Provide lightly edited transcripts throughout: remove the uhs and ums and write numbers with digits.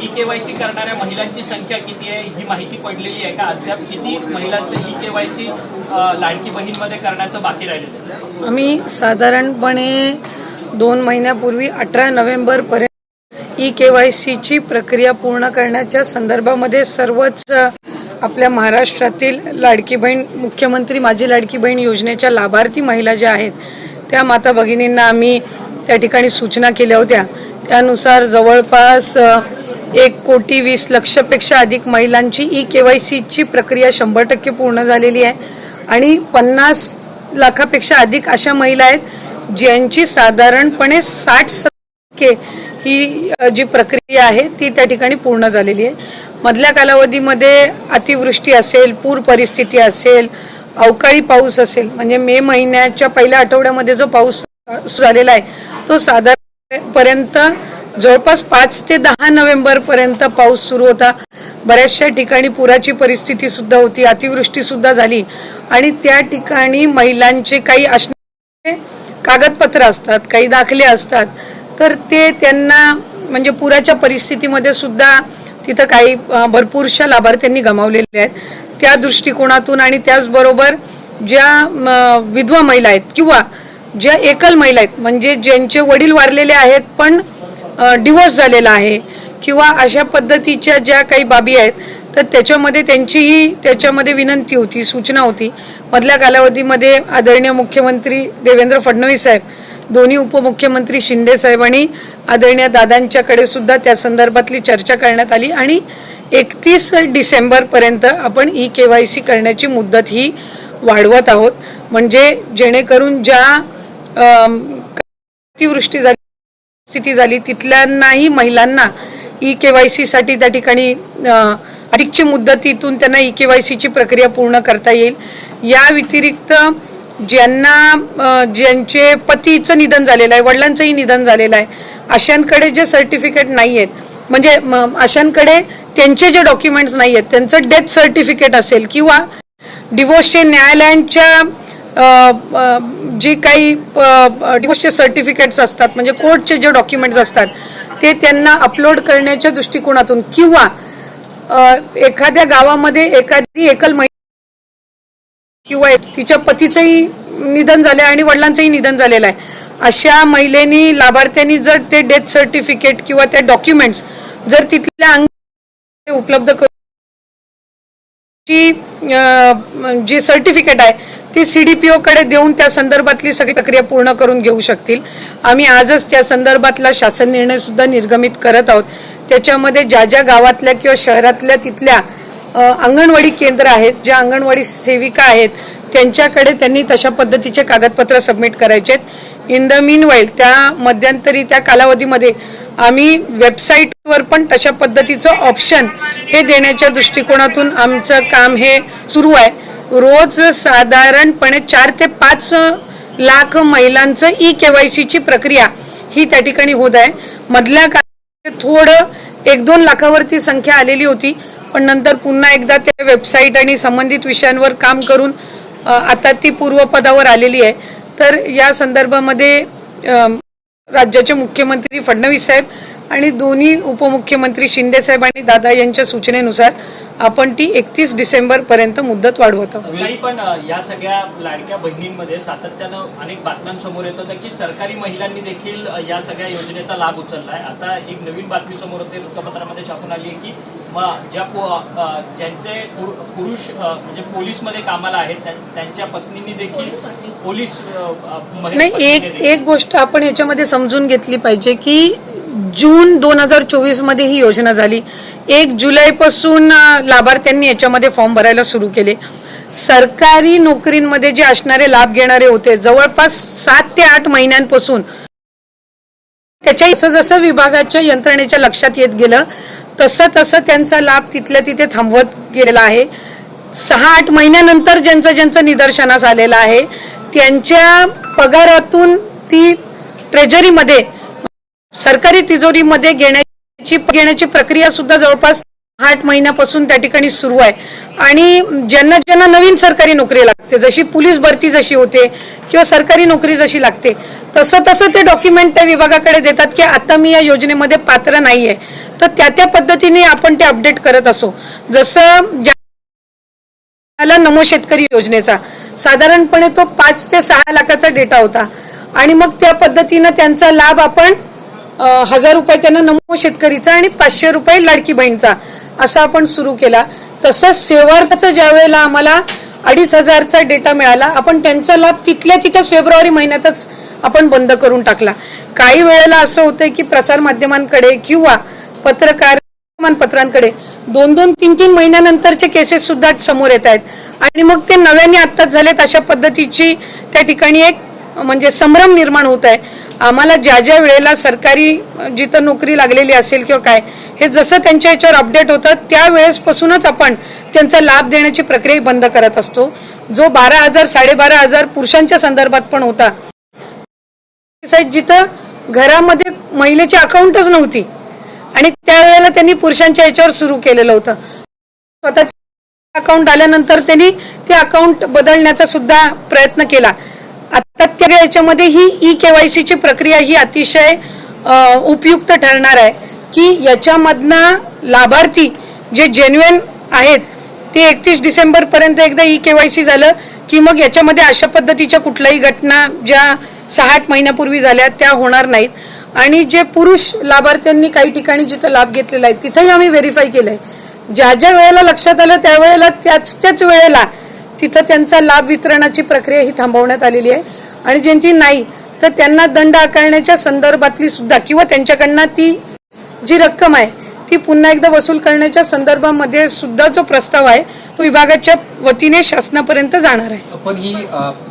E-KYC करणाऱ्या महिलांची संख्या किती आहे ही माहिती पडलेली आहे का? अद्याप किती महिलांचं ई-केवायसी लाडकी बहीणमध्ये करण्याचं बाकी राहिलेलं? आम्ही साधारणपणे 2 महिन्यापूर्वी 18 नोव्हेंबरपर्यंत ई-केवायसीची प्रक्रिया पूर्ण करण्याच्या संदर्भामध्ये सर्वच आपल्या महाराष्ट्रातील लाडकी बहीण मुख्यमंत्री माझी लाडकी बहीण योजनेच्या लाभार्थी महिला ज्या आहेत त्या माता भगिनींना आम्ही त्या ठिकाणी सूचना केल्या होत्या। त्यानुसार जवळपास 1,20,00,000पेक्षा अधिक महिलांची ई-केवायसीची प्रक्रिया 100% पूर्ण झालेली आहे आणि 50 लाखापेक्षा अधिक अशा महिला आहेत ज्यांची साधारणपणे 60% ही जी प्रक्रिया आहे ती त्या ठिकाणी पूर्ण झालेली आहे। मधल्या कालावधीमध्ये अतिवृष्टी असेल, पूर परिस्थिती असेल, अवकाळी पाऊस असेल, म्हणजे मे महिन्याच्या पहिल्या आठवड्यामध्ये जो पाऊस झालेला आहे तो साधारणपर्यंत जवळपास 5 ते 10 नोव्हेंबरपर्यंत पाऊस सुरू होता। बऱ्याचशा ठिकाणी पुराची परिस्थिती सुद्धा होती, अतिवृष्टी सुद्धा झाली आणि त्या ठिकाणी महिलांचे काही असणारे कागदपत्र असतात, काही दाखले असतात, तर ते त्यांना म्हणजे पुराच्या परिस्थितीमध्ये सुद्धा तिथं काही भरपूरशा लाभार्थ्यांनी गमावलेले आहेत। त्या दृष्टिकोनातून आणि त्याचबरोबर ज्या विधवा महिला आहेत किंवा ज्या एकल महिला आहेत म्हणजे ज्यांचे वडील वारलेले आहेत पण डिवोर्स झालेला आहे किंवा अशा पद्धतीच्या ज्या काही बाबी आहेत तर त्याच्यामध्ये त्यांचीही त्याच्यामध्ये विनंती होती, सूचना होती। मधल्या कालावधीमध्ये आदरणीय मुख्यमंत्री देवेंद्र फडणवीस साहेब, दोन्ही उपमुख्यमंत्री शिंदे साहेब आणि आदरणीय दादांच्याकडे सुद्धा त्या संदर्भातली चर्चा करण्यात आली आणि 31 डिसेंबरपर्यंत आपण ई-केवायसी करण्याची मुदत ही वाढवत आहोत, म्हणजे जेणेकरून ज्या अतिवृष्टी झाली स्थिती झाली तिथल्यांनाही महिलांना ई-केवायसीसाठी त्या ठिकाणी अधिकची मुदतीतून त्यांना ई-केवायसीची प्रक्रिया पूर्ण करता येईल। या व्यतिरिक्त ज्यांचे पतीचं निधन झालेलं आहे, वडिलांचंही निधन झालेलं आहे, अशांकडे जे सर्टिफिकेट नाही आहेत म्हणजे अशांकडे त्यांचे जे डॉक्युमेंट्स नाही आहेत, त्यांचं डेथ सर्टिफिकेट असेल किंवा डिवोर्सचे न्यायालयांच्या जे काही डिवोर्सचे सर्टिफिकेट्स असतात म्हणजे कोर्टचे जे डॉक्युमेंट्स असतात ते त्यांना अपलोड करण्याच्या दृष्टिकोनातून किंवा एखाद्या गावामध्ये एखादी एकल महिला किंवा तिच्या पतीचंही निधन झालं आणि वडिलांचंही निधन झालेलं आहे, अशा महिलेनी लाभार्थ्यांनी जर ते डेथ सर्टिफिकेट किंवा ते डॉक्युमेंट्स जर तिथल्या उपलब्ध करून जी सर्टिफिकेट आहे ती CDPO कडे देऊन त्या संदर्भातली सगळी प्रक्रिया पूर्ण करून घेऊ शकतील। आम्ही आजच त्या संदर्भातला शासन निर्णय सुद्धा निर्गमित करत आहोत। त्याच्यामध्ये ज्या ज्या गावातल्या किंवा शहरातल्या तिथल्या अंगणवाडी केंद्र आहेत, ज्या अंगणवाडी सेविका आहेत त्यांच्याकडे त्यांनी तशा पद्धतीचे कागदपत्र सबमिट करायचे आहेत। इन द मीन वाईल त्या मध्यंतरी त्या कालावधीमध्ये आम्ही वेबसाईटवर पण तशा पद्धतीचं ऑप्शन हे देण्याच्या दृष्टिकोनातून आमचं काम हे सुरू आहे। रोज साधारणपणे 4 ते 5 लाख महिलांचं ई-केवायसीची प्रक्रिया ही त्या ठिकाणी होत आहे। मधल्या काळात थोडं 1-2 लाखावरती संख्या आलेली होती, पण नंतर पुन्हा एकदा त्या वेबसाईट आणि संबंधित विषयांवर काम करून आता ती पूर्वपदावर आलेली आहे। तर या संदर्भामध्ये राज्याचे मुख्यमंत्री फडणवीस साहेब आणि दोन्ही उपमुख्यमंत्री शिंदे साहेब आणि दादा यांच्या सूचनेनुसार आपण ती 31 डिसेंबरपर्यंत मुदत वाढवत आहोत। पण या सगळ्या लाडक्या बहिणींमध्ये सातत्यानं अनेक बातम्यांसमोर येत होतं की सरकारी महिलांनी देखील या सगळ्या योजनेचा लाभ उचललाय। आता एक नवीन बातमी समोर होते, वृत्तपत्रामध्ये छापून आली आहे की ज्यांचे पुरुष म्हणजे पोलीसमध्ये कामाला आहेत त्यांच्या पत्नींनी देखील पोलीस नाही, एक गोष्ट आपण याच्यामध्ये समजून घेतली पाहिजे की जून 2024 मध्ये ही योजना झाली। 1 जुलैपासून लाभार्थ्यांनी याच्यामध्ये फॉर्म भरायला सुरू केले। सरकारी नोकरींमध्ये जे असणारे लाभ घेणारे होते जवळपास 7 ते 8 महिन्यांपासून त्याच्या जसं विभागाच्या यंत्रणेच्या लक्षात येत गेलं तसं त्यांचा लाभ तिथल्या तिथे थांबवत गेलेला आहे। 6-8 महिन्यानंतर ज्यांचं निदर्शनास आलेलं आहे त्यांच्या पगारातून ती ट्रेजरीमध्ये सरकारी तिजोरीमध्ये घेण्याची प्रक्रिया सुद्धा जवळपास 8 महिन्यापासून त्या ठिकाणी सुरू आहे। आणि ज्यांना नवीन सरकारी नोकरी लागते, जशी पोलीस भरती जशी होते किंवा सरकारी नोकरी जशी लागते तसं तसं ते डॉक्युमेंट त्या विभागाकडे देतात की आता मी या योजनेमध्ये पात्र नाहीये, तर त्या पद्धतीने आपण ते अपडेट करत असो. जसं नमो शेतकरी योजनेचा साधारणपणे तो 5 ते 6 लाखाचा डेटा होता आणि मग त्या पद्धतीनं त्यांचा लाभ आपण 1000 रुपये त्यांना नमो शेतकरीचा आणि 500 रुपये लाडकी बहीणचा असा आपण सुरू केला. तसंच सेवार्थाचं ज्या वेळेला आम्हाला 2500चा डेटा मिळाला, आपण त्यांचा लाभ तिथल्या तिथंच फेब्रुवारी महिन्यातच आपण बंद करून टाकला. काही वेळेला असं होतं की प्रसार माध्यमांकडे किंवा पत्रांकडे 2-2, 3-3 महिन्यानंतरचे केसेस सुद्धा समोर येत आहेत आणि मग ते नव्याने आत्ताच झालेत अशा पद्धतीची त्या ठिकाणी एक म्हणजे संभ्रम निर्माण होत आहे. आम्हाला ज्या ज्या वेळेला सरकारी जिथं नोकरी लागलेली असेल किंवा काय हे जसं त्यांच्या याच्यावर अपडेट होतं त्यावेळेसपासूनच आपण त्यांचा लाभ देण्याची प्रक्रिया बंद करत असतो. जो 12,000 12,500 पुरुषांच्या संदर्भात पण होता, जिथं घरामध्ये महिलेची अकाउंटच नव्हती आणि त्यावेळेला त्यांनी पुरुषांच्या याच्यावर सुरू केलेलं होतं. स्वतःच्या अकाउंट आल्यानंतर त्यांनी ते अकाउंट बदलण्याचा सुद्धा प्रयत्न केला. आता त्या याच्यामध्ये ही ई-KYC ची प्रक्रिया ही अतिशय उपयुक्त ठरणार आहे की याच्यामधनं लाभार्थी जे जेन्युइन आहेत ते 31 डिसेंबर पर्यंत एकदा ई-KYC झालं की मग याच्यामध्ये अशा पद्धतीच्या कुठल्याही घटना ज्या 6-8 महिन्यापूर्वी झाल्या त्या होणार नाहीत. आणि जे पुरुष लाभार्थ्यांनी काही ठिकाणी जिथं लाभ घेतलेला आहे तिथंही आम्ही व्हेरीफाय केलंय. ज्या ज्या वेळेला लक्षात आलं त्यावेळेला त्याच वेळेला तिथं त्यांचा लाभ वितरणाची प्रक्रिया ही थांबवण्यात आलेली आहे आणि ज्यांची नाही तर त्यांना दंड आकारण्याच्या संदर्भातली सुद्धा किंवा त्यांच्याकडनं ती जी रक्कम आहे ती पुन्हा एकदा वसूल करण्याच्या संदर्भामध्ये सुद्धा जो प्रस्ताव आहे तो विभागाच्या वतीने शासनापर्यंत जाणार आहे. पण ही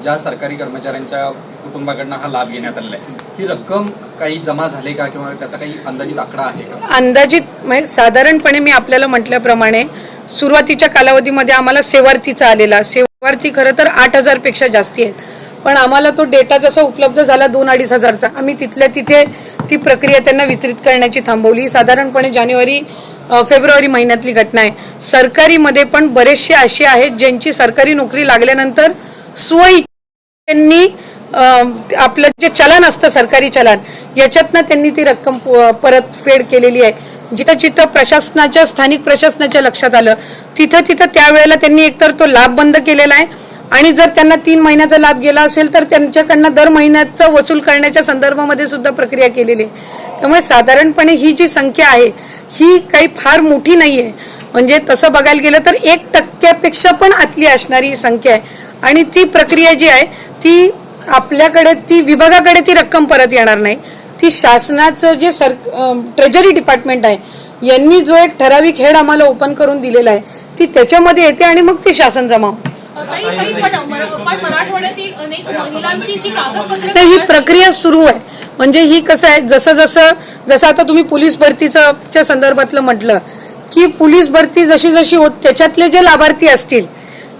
ज्या सरकारी कर्मचाऱ्यांच्या कुटुंबाकडनं हा लाभ घेण्यात आलेला आहे ही रक्कम काही जमा झाली का किंवा त्याचा काही अंदाजित आकडा आहे का? अंदाजित म्हणजे साधारणपणे मी आपल्याला म्हटल्याप्रमाणे सुरुवातीच्या कालावधीमध्ये आम्हाला सेवार्थीचा आलेला सेवार्थी खरं तर 8,000 पेक्षा जास्ती आहेत, पण आम्हाला तो डेटा जसा उपलब्ध झाला 2-2.5 हजारचा आम्ही तिथल्या तिथे ती प्रक्रिया त्यांना वितरित करण्याची थांबवली. साधारणपणे फेब्रुवारी महिन्यातली घटना आहे. सरकारीमध्ये पण बरेचसे असे आहेत ज्यांची सरकारी नोकरी लागल्यानंतर त्यांनी आपलं जे चलन असतं सरकारी चलन याच्यातनं त्यांनी ती रक्कम परतफेड केलेली आहे. जिथं जिथं प्रशासनाच्या स्थानिक प्रशासनाच्या लक्षात आलं तिथं त्यावेळेला त्यांनी एकतर तो लाभ बंद केलेला आहे आणि जर त्यांना 3 महिन्याचा लाभ गेला असेल तर त्यांच्याकडनं दर महिन्याचा वसूल करण्याच्या संदर्भामध्ये सुद्धा प्रक्रिया केलेली आहे. त्यामुळे साधारणपणे ही जी संख्या आहे ही काही फार मोठी नाहीये. म्हणजे तसं बघायला गेलं तर 1% पण आतली असणारी संख्या आहे आणि ती प्रक्रिया जी आहे ती आपल्याकडे ती विभागाकडे ती रक्कम परत येणार नाही. ती शासनाचं जे ट्रेजरी डिपार्टमेंट आहे यांनी जो एक ठराविक हेड आम्हाला ओपन करून दिलेला आहे ती त्याच्यामध्ये येते आणि मग ती शासन जमा होते. ही प्रक्रिया सुरू आहे. म्हणजे ही कसं आहे जसं आता तुम्ही पोलीस भरतीच्या संदर्भातलं म्हटलं की पोलीस भरती जशी जशी होत त्याच्यातले जे लाभार्थी असतील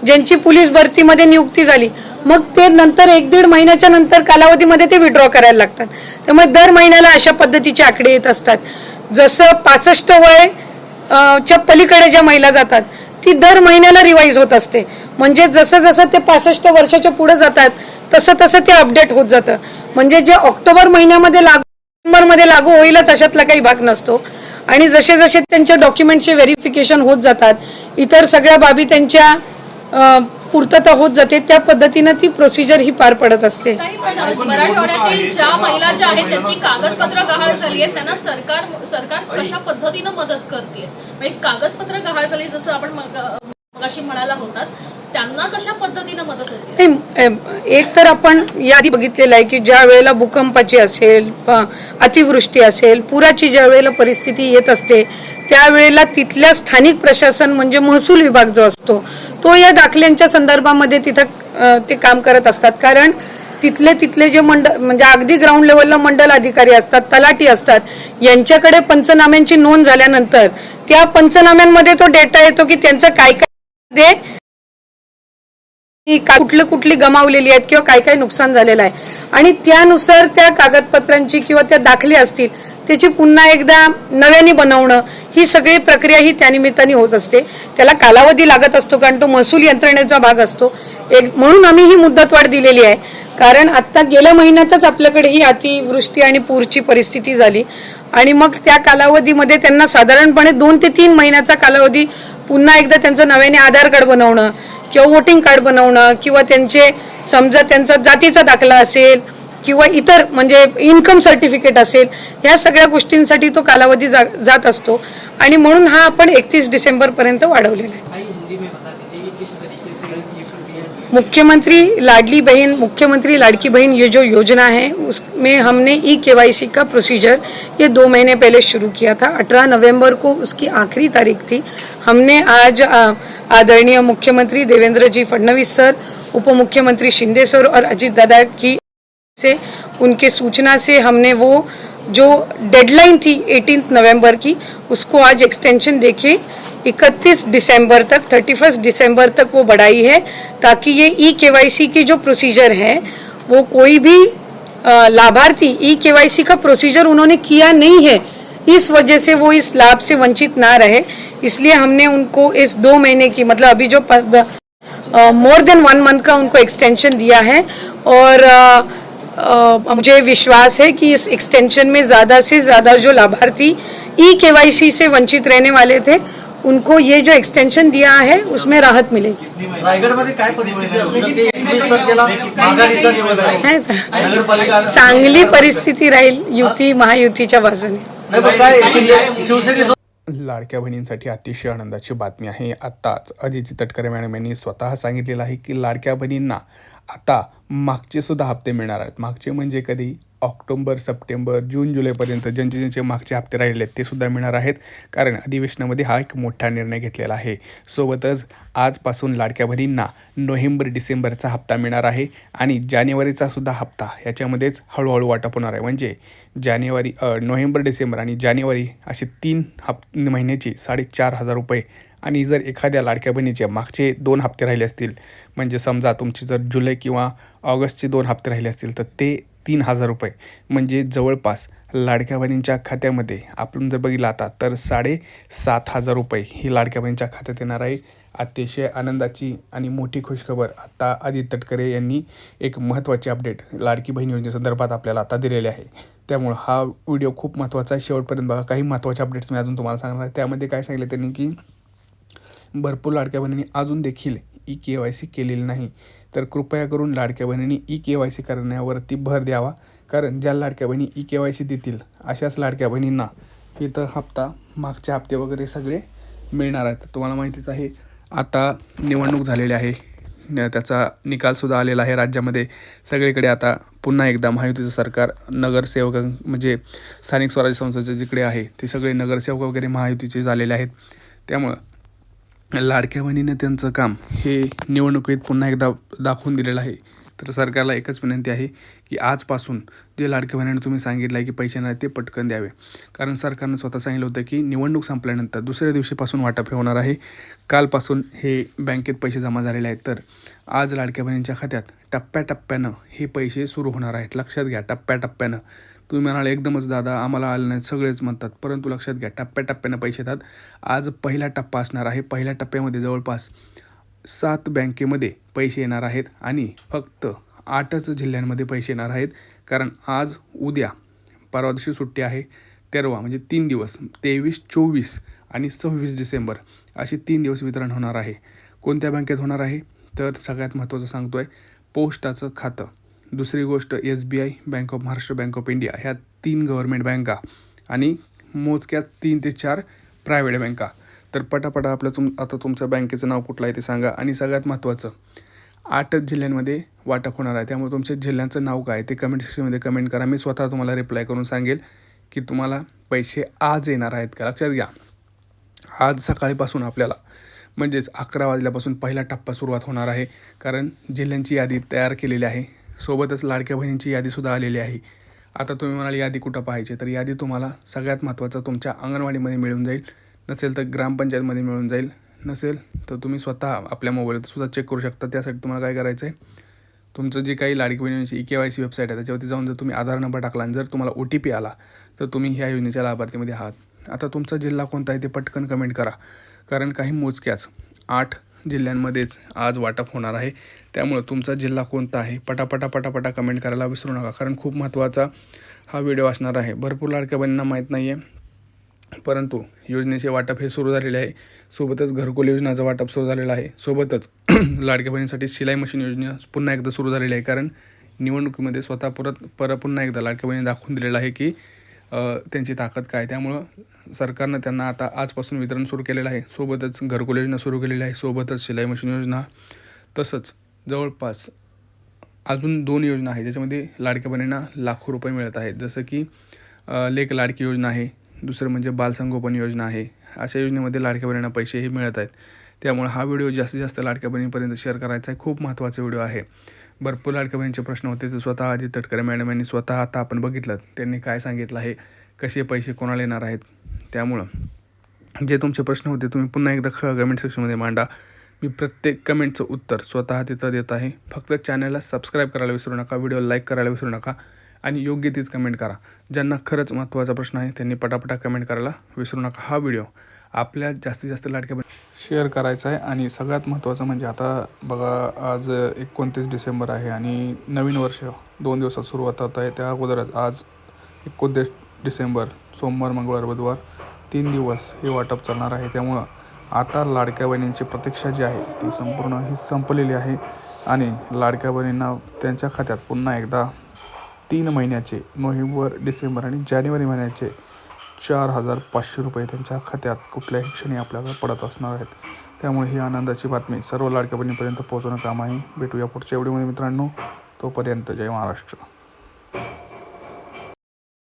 ज्यांची पोलीस भरतीमध्ये नियुक्ती झाली मग ते नंतर 1-1.5 महिन्याच्या नंतर कालावधीमध्ये ते विड्रॉ करायला लागतात. त्यामुळे दर महिन्याला अशा पद्धतीचे आकडे येत असतात. जसं 65 वय च्या पलीकडे ज्या महिला जातात ती दर महिन्याला रिवाईज होत असते. म्हणजे जसं जसं ते 65 वर्षाच्या पुढे जातात तसं तसं ते अपडेट होत जातं. म्हणजे जे ऑक्टोबर महिन्यामध्ये लागू होईलच अशातला काही भाग नसतो आणि जसे जसे त्यांच्या डॉक्युमेंटचे व्हेरिफिकेशन होत जातात इतर सगळ्या बाबी त्यांच्या पूर्तता होत जाते त्या पद्धतीने ती प्रोसिजर ही पार पडत असते. मराठवाड्यातील ज्या महिला ज्या आहेत त्यांची कागदपत्र गहाळ झाली आहेत त्यांना सरकार कशा पद्धतीनं मदत करते? म्हणजे कागदपत्र गहाळ झाली जसं आपण मगाशी म्हणाला होतात त्यांना कशा पद्धतीनं मदत होते? एक तर आपण यादी बघितलेलं आहे की ज्या वेळेला भूकंपाची असेल अतिवृष्टी असेल पुराची ज्या वेळेला परिस्थिती येत असते त्यावेळेला तिथल्या स्थानिक प्रशासन म्हणजे महसूल विभाग जो असतो तो या दाखल्यांच्या संदर्भामध्ये तिथं ते काम करत असतात. कारण तिथले जे मंडळ म्हणजे अगदी ग्राउंड लेवलला मंडल अधिकारी असतात तलाठी असतात यांच्याकडे पंचनाम्यांची नोंद झाल्यानंतर त्या पंचनाम्यांमध्ये तो डेटा येतो की त्यांचं काय काय कुठली गमावलेली आहेत किंवा काय काय नुकसान झालेलं आहे आणि त्यानुसार त्या कागदपत्रांची किंवा त्या दाखले असतील त्याची पुन्हा एकदा नव्याने बनवणं ही सगळी प्रक्रिया ही त्यानिमित्ताने होत असते. त्याला कालावधी लागत असतो कारण तो महसूल यंत्रणेचा भाग असतो. म्हणून आम्ही ही मुदतवाढ दिलेली आहे. कारण आत्ता गेल्या महिन्यातच आपल्याकडे ही अतिवृष्टी आणि पूरची परिस्थिती झाली आणि मग त्या कालावधीमध्ये त्यांना साधारणपणे 2 ते 3 महिन्याचा कालावधी पुन्हा एकदा त्यांचं नव्याने आधार कार्ड बनवणं किंवा वोटिंग कार्ड बनवणं किंवा त्यांचे समजा त्यांचा जातीचा दाखला असेल किंवा इतर म्हणजे इन्कम सर्टिफिकेट असेल, ह्या सगळ्या गोष्टींसाठी तो कालावधी जात असतो आणि म्हणून हा आपण 31 डिसेंबरपर्यंत वाढवलेला आहे. मुख्यमंत्री लाडकी बहन ये जो योजना है उसमें हमने KYC का प्रोसीजर ये 2 महीने पहले शुरू किया था. 18 नवंबर को उसकी आखिरी तारीख थी. हमने आज आदरणीय मुख्यमंत्री देवेंद्र जी फडणवीस सर, उप मुख्यमंत्री शिंदे सर और अजीत दादा की से उनके सूचना से हमने वो जो डेडलाइन थी 18 नवंबर की उसको आज एक्सटेंशन देके 31 दिसंबर तक 31 दिसंबर तक वो बढ़ाई है, ताकि ये KYC की जो प्रोसीजर है वो कोई भी लाभार्थी KYC का प्रोसीजर उन्होंने किया नहीं है, इस वजह से वो इस लाभ से वंचित ना रहे. इसलिए हमने उनको इस 2 महीने की मतलब अभी जो मोर देन 1 मंथ का उनको एक्सटेंशन दिया है और मुझे विश्वास है कि इस एक्सटेंशन में ज़्यादा से ज़्यादा जो लाभार्थी KYC से वंचित रहने वाले थे उनको ये जो एक्सटेंशन दिया है उसमें राहत मिलेगी. रायगडमध्ये काय परिस्थिती असू शकते? 21 तारखेला माघारीचा दिवस आहे. नगरपालिका चांगली परिस्थिती राहील महायुतीच्या बाजूने. नाही पण काय शिवसेनेसोबत लाडक्या बहिणींसाठी अतिशय आनंदाची बातमी आहे. आत्ताच अदिती तटकरे मॅडम यांनी स्वतः सांगितलेलं आहे की लाडक्या बहिणींना आता मागचे सुद्धा हप्ते मिळणार आहेत. मागचे म्हणजे कधी ऑक्टोबर, सप्टेंबर, जून, जुलैपर्यंत ज्यांचे मागचे हप्ते राहिले आहेत ते सुद्धा मिळणार आहेत. कारण अधिवेशनामध्ये हा एक मोठा निर्णय घेतलेला आहे. सोबतच आजपासून लाडक्या बहिणींना नोव्हेंबर, डिसेंबरचा हप्ता मिळणार आहे आणि जानेवारीचा सुद्धा हप्ता याच्यामध्येच हळूहळू वाटप होणार आहे. म्हणजे नोव्हेंबर, डिसेंबर आणि जानेवारी असे 3 महिन्याची 4,500 रुपये. आणि जर एखाद्या लाडक्या बहिणीचे मागचे 2 हप्ते राहिले असतील, म्हणजे समजा तुमचे जर जुलै किंवा ऑगस्टचे 2 हप्ते राहिले असतील तर ते 3,000 रुपये, म्हणजे जवळपास लाडक्या बहिणींच्या खात्यामध्ये आपण जर बघितलं आता तर 7,500 रुपये ही लाडक्या बहिणींच्या खात्यात येणार आहे. अतिशय आनंदाची आणि मोठी खुशखबर आता आदित्य तटकरे यांनी एक महत्त्वाची अपडेट लाडकी बहीण योजनेसंदर्भात आपल्याला आता दिलेली आहे. त्यामुळं हा व्हिडिओ खूप महत्त्वाचा आहे. शेवटपर्यंत बघा. काही महत्त्वाचे अपडेट्स मी अजून तुम्हाला सांगणार आहे. त्यामध्ये काय सांगितलं त्यांनी की भरपूर लाडक्या बहिणींनी अजून देखील KYC केलेली नाही, तर कृपया करून लाडक्या बहिणींनी KYC करण्यावरती भर द्यावा. कारण ज्या लाडक्या बहिणी KYC देतील अशाच लाडक्या बहिणींना इथं हप्ता, मागचे हप्ते वगैरे सगळे मिळणार आहेत. तुम्हाला माहितीच आहे आता निवडणूक झालेली आहे, त्याचा निकालसुद्धा आलेला आहे. राज्यामध्ये सगळीकडे आता पुन्हा एकदा महायुतीचं सरकार, नगरसेवक म्हणजे स्थानिक स्वराज्य संस्थेचे जिकडे आहे ते सगळे नगरसेवक वगैरे महायुतीचे झालेले आहेत. त्यामुळं लाडक्या बहिणीने त्यांचं काम हे निवडणुकीत पुन्हा एकदा दाखवून दिलेलं आहे. तर सरकारला एकच विनंती आहे की आजपासून जे लाडक्या बहिणीने तुम्ही सांगितलं आहे की पैसे नाही ते पटकन द्यावे. कारण सरकारनं स्वतः सांगितलं होतं की निवडणूक संपल्यानंतर दुसऱ्या दिवशीपासून वाटप होणार आहे. कालपासून हे बँकेत पैसे जमा झालेले आहेत. तर आज लाडक्या बहिणींच्या खात्यात टप्प्याटप्प्यानं हे पैसे सुरू होणार आहेत. लक्षात घ्या, टप्प्याटप्प्यानं. तुम्ही म्हणाले एकदमच दादा आम्हाला आलं नाही, सगळेच म्हणतात, परंतु लक्षात घ्या टप्प्याटप्प्यानं पैसे येतात. आज पहिला टप्पा असणार आहे. पहिल्या टप्प्यामध्ये जवळपास 7 बँकेमध्ये पैसे येणार आहेत आणि फक्त 8च जिल्ह्यांमध्ये पैसे येणार आहेत. कारण आज, उद्या, परवा दिवशी सुट्टी आहे. 13 म्हणजे 3 दिवस, 23, 24 आणि 26 डिसेंबर असे 3 दिवस वितरण होणार आहे. कोणत्या बँकेत होणार आहे तर सगळ्यात महत्त्वाचं सांगतो आहे, पोस्टाचं खातं. दुसरी गोष्ट SBI, bank of Maharashtra, bank of India, ह्या 3 गव्हर्नमेंट बँका आणि मोजक्यात 3 ते 4 प्रायव्हेट बँका. तर पटापटा आता तुमच्या बँकेचं नाव कुठलं आहे ते सांगा. आणि सगळ्यात महत्त्वाचं 8च जिल्ह्यांमध्ये वाटप होणार आहे. त्यामुळे तुमच्या जिल्ह्यांचं नाव काय ते कमेंट सेक्शनमध्ये कमेंट करा. मी स्वतः तुम्हाला रिप्लाय करून सांगेल की तुम्हाला पैसे आज येणार आहेत का. लक्षात घ्या, आज सकाळीपासून आपल्याला म्हणजेच 11 वाजल्यापासून पहिला टप्पा सुरुवात होणार आहे. कारण जिल्ह्यांची यादी तयार केलेली आहे. सोबतच लाडक्या बहिणींची यादीसुद्धा आलेली आहे. आता तुम्ही म्हणाले यादी कुठं पाहायची, तर यादी तुम्हाला सगळ्यात महत्त्वाचं तुमच्या अंगणवाडीमध्ये मिळून जाईल. नसेल तर ग्रामपंचायतमध्ये मिळून जाईल. नसेल तर तुम्ही स्वतः आपल्या मोबाईलवर सुद्धा चेक करू शकता. त्यासाठी तुम्हाला काय करायचं आहे, तुमचं जे काही लाडकी बहिणींची KYC वेबसाईट आहे त्याच्यावरती जाऊन जर तुम्ही आधार नंबर टाकला आणि जर तुम्हाला OTP आला तर तुम्ही ह्या योजनेच्या लाभार्थीमध्ये आहात. आता तुमचा जिल्हा कोणता आहे ते पटकन कमेंट करा. कारण काही मोजक्याच 8 जिल्ह्यांमध्येच आज वाटप होणार आहे. त्यामुळं तुमचा जिल्हा कोणता आहे पटापटा कमेंट करायला विसरू नका, कारण खूप महत्त्वाचा हा व्हिडिओ असणार आहे. भरपूर लाडक्या बहिणींना माहीत नाही आहे, परंतु योजनेचे वाटप हे सुरू झालेले आहे. सोबतच घरकुल योजनाचं वाटप सुरू झालेलं आहे. सोबतच लाडक्या बहिणींसाठी शिलाई मशीन योजना पुन्हा एकदा सुरू झालेली आहे, कारण निवडणुकीमध्ये स्वतः पुन्हा एकदा लाडक्या बहिणी दाखवून दिलेलं आहे की त्यांची ताकद काय. त्यामुळं सरकारनं त्यांना आता आजपासून वितरण सुरू केलेलं आहे. सोबतच घरकुल योजना सुरू केलेली आहे, सोबतच शिलाई मशीन योजना, तसंच जवळपास अजून 2 योजना आहेत ज्याच्यामध्ये लाडक्या बहिणींना लाखो रुपये मिळत आहेत. जसं की लेक लाडकी योजना आहे, दुसरं म्हणजे बालसंगोपन योजना आहे. अशा योजनेमध्ये लाडक्या बहिणींना पैसेही मिळत आहेत. त्यामुळे हा व्हिडिओ जास्तीत जास्त लाडक्या बहिणींपर्यंत शेअर करायचा आहे. खूप महत्त्वाचा व्हिडिओ आहे. भरपूर लाडक्या बहिणींचे प्रश्न होते, ते स्वतः आदित्य तटकरे मॅडम यांनी स्वतः आता आपण बघितलं त्यांनी काय सांगितलं आहे, कसे पैसे कोणाला येणार आहेत. त्यामुळं जे तुमचे प्रश्न होते तुम्ही पुन्हा एकदा कमेंट सेक्शनमध्ये मांडा. मी प्रत्येक कमेंटचं उत्तर स्वतः तिथं देत आहे. फक्त चॅनलला सबस्क्राईब करायला विसरू नका, व्हिडिओ लाईक करायला विसरू नका आणि योग्य तीच कमेंट करा. ज्यांना खरंच महत्त्वाचा प्रश्न आहे त्यांनी पटापटा कमेंट करायला विसरू नका. हा व्हिडिओ आपल्या जास्तीत जास्त लाडक्या बहिणी शेअर करायचा आहे. आणि सगळ्यात महत्त्वाचं म्हणजे आता बघा, आज 29 डिसेंबर आहे आणि नवीन वर्ष 2 दिवसात सुरुवात होत आहे. त्या अगोदरच आज 29 डिसेंबर सोमवार, मंगळवार, बुधवार 3 दिवस हे वाटप चालणार आहे. त्यामुळं आता लाडक्या बहिणींची प्रतीक्षा जी आहे ती संपूर्ण ही संपलेली आहे आणि लाडक्या बहिणींना त्यांच्या खात्यात पुन्हा एकदा 3 महिन्याचे नोव्हेंबर, डिसेंबर आणि जानेवारी महिन्याचे 4,500 रुपये त्यांच्या खात्यात कुठल्याही क्षणी आपल्याला पडत असणार आहेत. त्यामुळे ही आनंदाची बातमी सर्व लाडक्या बहिणींपर्यंत पोहोचवणं काम आहे. भेटूया पुढच्या व्हिडिओमध्ये मित्रांनो. तोपर्यंत जय महाराष्ट्र.